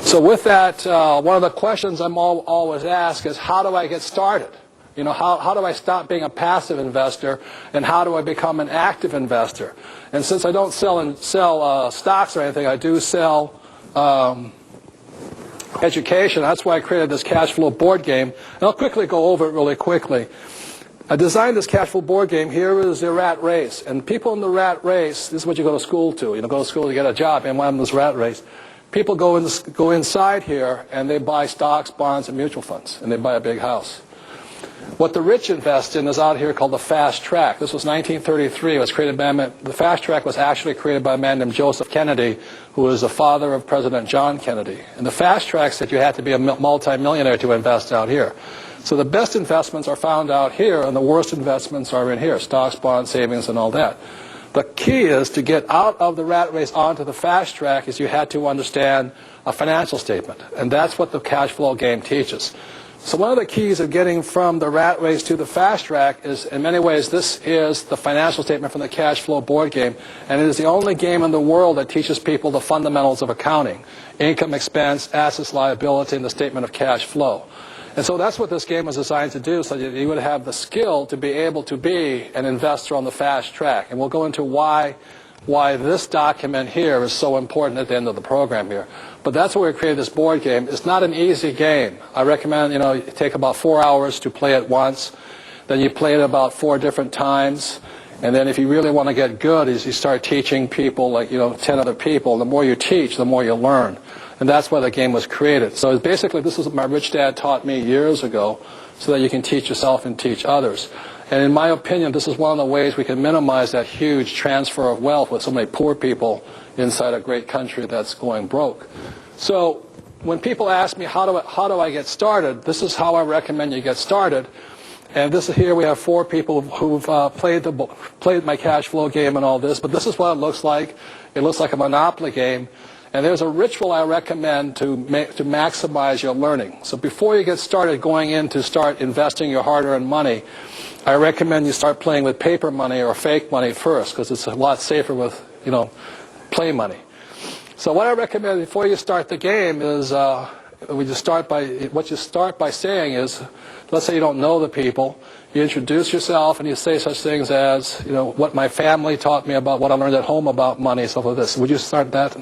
So with that, one of the questions I'm always asked is, how do I get started? You know, how do I stop being a passive investor, and how do I become an active investor? And since I don't sell stocks or anything, I do sell education. That's why I created this cash flow board game. And I'll quickly go over it really quickly. I designed this cash flow board game. Here is the rat race. And people in the rat race, this is what you go to school to. You know, go to school to get a job, and one of them is rat race. People go inside here, and they buy stocks, bonds, and mutual funds, and they buy a big house. What the rich invest in is out here called the fast track. This was 1933. It was created by the fast track was actually created by a man named Joseph Kennedy, who was the father of President John Kennedy. And the fast track said you had to be a multimillionaire to invest out here. So the best investments are found out here, and the worst investments are in here: stocks, bonds, savings, and all that. The key is to get out of the rat race onto the fast track is you had to understand a financial statement. And that's what the cash flow game teaches. So one of the keys of getting from the rat race to the fast track is, in many ways, this is the financial statement from the cash flow board game. And it is the only game in the world that teaches people the fundamentals of accounting: income, expense, assets, liability, and the statement of cash flow. And so that's what this game was designed to do, so that you would have the skill to be able to be an investor on the fast track. And we'll go into why this document here is so important at the end of the program here. But that's why we created this board game. It's not an easy game. I recommend, you take about 4 hours to play it once. Then you play it about 4 different times. And then if you really want to get good, is you start teaching people, like, 10 other people. The more you teach, the more you learn. And that's why the game was created. So basically, this is what my rich dad taught me years ago, so that you can teach yourself and teach others. And in my opinion, this is one of the ways we can minimize that huge transfer of wealth with so many poor people inside a great country that's going broke. So when people ask me, how do I get started, this is how I recommend you get started. And this is here we have 4 people who've played my cash flow game and all this. But this is what it looks like. It looks like a Monopoly game. And there's a ritual I recommend to maximize your learning. So before you get started going in to start investing your hard-earned money, I recommend you start playing with paper money or fake money first, because it's a lot safer with, play money. So what I recommend before you start the game is what you start by saying is, let's say you don't know the people. You introduce yourself and you say such things as, what my family taught me about, what I learned at home about money, stuff like this. Would you start that?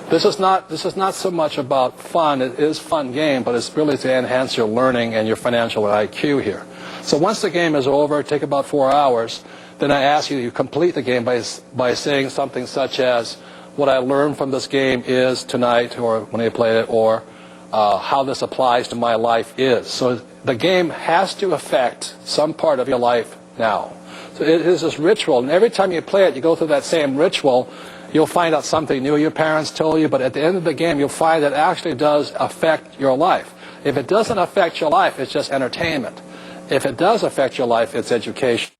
This is not so much about fun. It is a fun game, but it's really to enhance your learning and your financial IQ here. So once the game is over, take about 4 hours, then I ask you to complete the game by saying something such as, what I learned from this game is tonight, or when I played it, or how this applies to my life is. So the game has to affect some part of your life now. So it is this ritual, and every time you play it, you go through that same ritual. You'll find out something new your parents told you, but at the end of the game, you'll find that it actually does affect your life. If it doesn't affect your life, it's just entertainment. If it does affect your life, it's education.